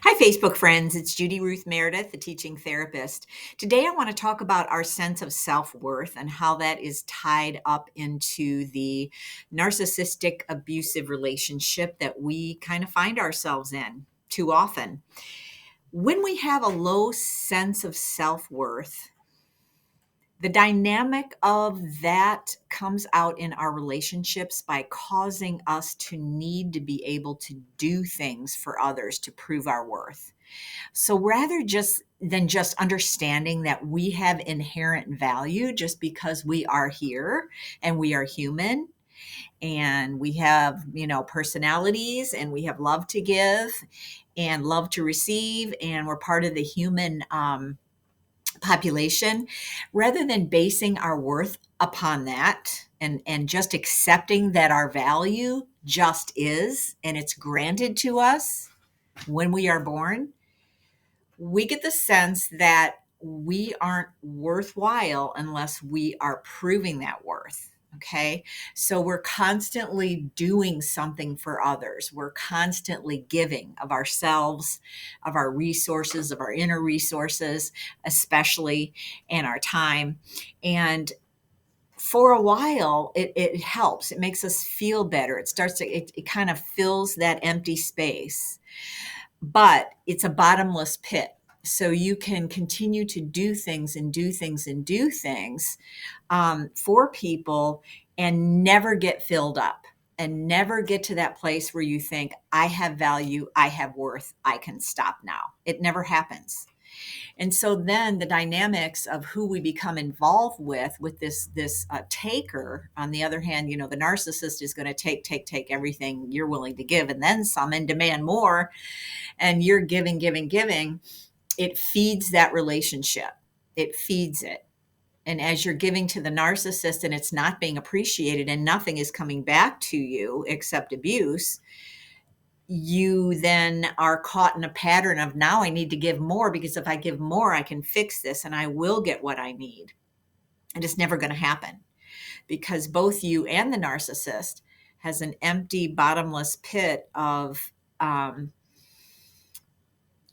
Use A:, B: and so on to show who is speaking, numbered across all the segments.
A: Hi, Facebook friends. It's Judy Ruth Meredith, the teaching therapist. Today, I want to talk about our sense of self worth and how that is tied up into the narcissistic, abusive relationship that we kind of find ourselves in too often. When we have a low sense of self worth, the dynamic of that comes out in our relationships by causing us to need to be able to do things for others to prove our worth. So rather just than just understanding that we have inherent value just because we are here and we are human and we have, personalities and we have love to give and love to receive and we're part of the human population, rather than basing our worth upon that and just accepting that our value just is and it's granted to us when we are born, we get the sense that we aren't worthwhile unless we are proving that worth. Okay. So we're constantly doing something for others. We're constantly giving of ourselves, of our resources, of our inner resources, especially, and our time. And for a while, it helps. It makes us feel better. It kind of fills that empty space, but it's a bottomless pit. So you can continue to do things and do things and do things for people and never get filled up and never get to that place where you think, I have value, I have worth, I can stop now. It never happens. And so then the dynamics of who we become involved with this taker, on the other hand, the narcissist is going to take everything you're willing to give and then some and demand more, and you're giving, it feeds that relationship. It feeds it. And as you're giving to the narcissist and it's not being appreciated and nothing is coming back to you except abuse, you then are caught in a pattern of, now I need to give more, because if I give more, I can fix this and I will get what I need. And it's never going to happen, because both you and the narcissist has an empty, bottomless pit of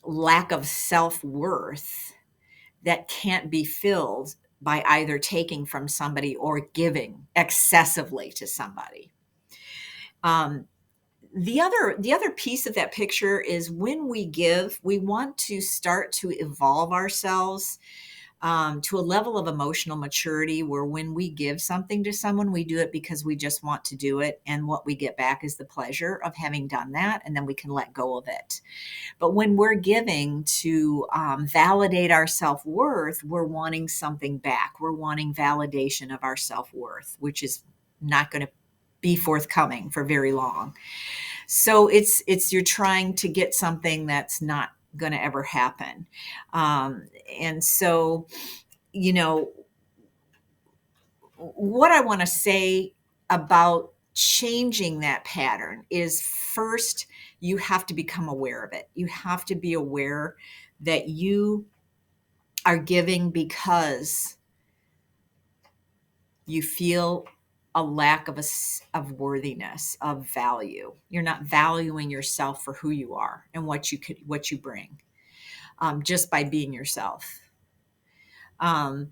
A: lack of self-worth that can't be filled by either taking from somebody or giving excessively to somebody. Um, the other piece of that picture is, when we give, we want to start to evolve ourselves to a level of emotional maturity where when we give something to someone, we do it because we just want to do it. And what we get back is the pleasure of having done that. And then we can let go of it. But when we're giving to validate our self worth, we're wanting something back. We're wanting validation of our self worth, which is not going to be forthcoming for very long. So you're trying to get something that's not going to ever happen. And so, you know, what I want to say about changing that pattern is, first, you have to become aware of it. You have to be aware that you are giving because you feel a lack of worthiness, of value. You're not valuing yourself for who you are and what you bring, just by being yourself. Um,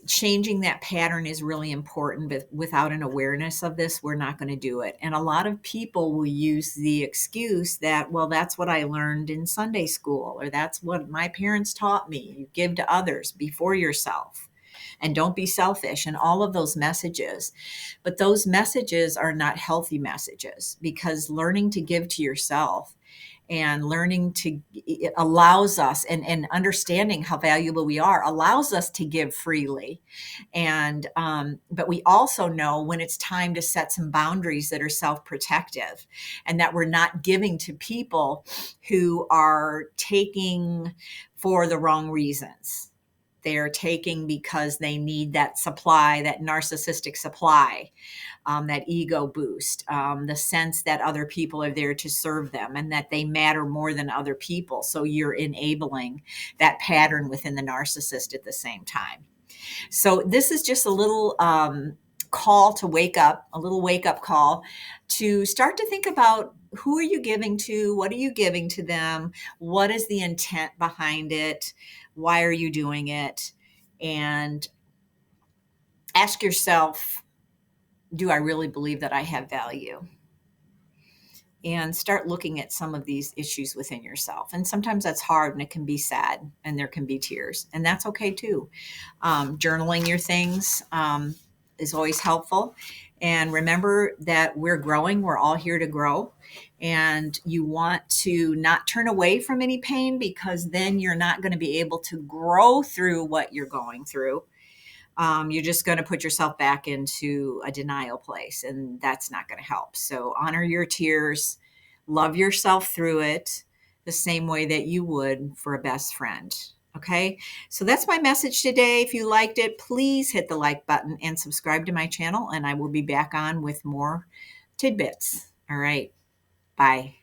A: Changing that pattern is really important, but without an awareness of this, we're not going to do it. And a lot of people will use the excuse that, well, that's what I learned in Sunday school, or that's what my parents taught me. You give to others before yourself, and don't be selfish, and all of those messages. But those messages are not healthy messages, because learning to give to yourself and learning to, it allows us, and understanding how valuable we are allows us to give freely. And but we also know when it's time to set some boundaries that are self-protective, and that we're not giving to people who are taking for the wrong reasons. They're taking because they need that supply, that narcissistic supply, that ego boost, the sense that other people are there to serve them and that they matter more than other people. So you're enabling that pattern within the narcissist at the same time. So this is just a little call to wake up, a little wake up call to start to think about who are you giving to? What are you giving to them? What is the intent behind it? Why are you doing it? And ask yourself, do I really believe that I have value? And start looking at some of these issues within yourself. And sometimes that's hard and it can be sad and there can be tears, and that's okay too. Journaling your things is always helpful. And remember that we're growing, we're all here to grow. And you want to not turn away from any pain, because then you're not going to be able to grow through what you're going through. You're just going to put yourself back into a denial place, and that's not going to help. So honor your tears, love yourself through it the same way that you would for a best friend. Okay, so that's my message today. If you liked it, please hit the like button and subscribe to my channel, and I will be back on with more tidbits. All right, bye.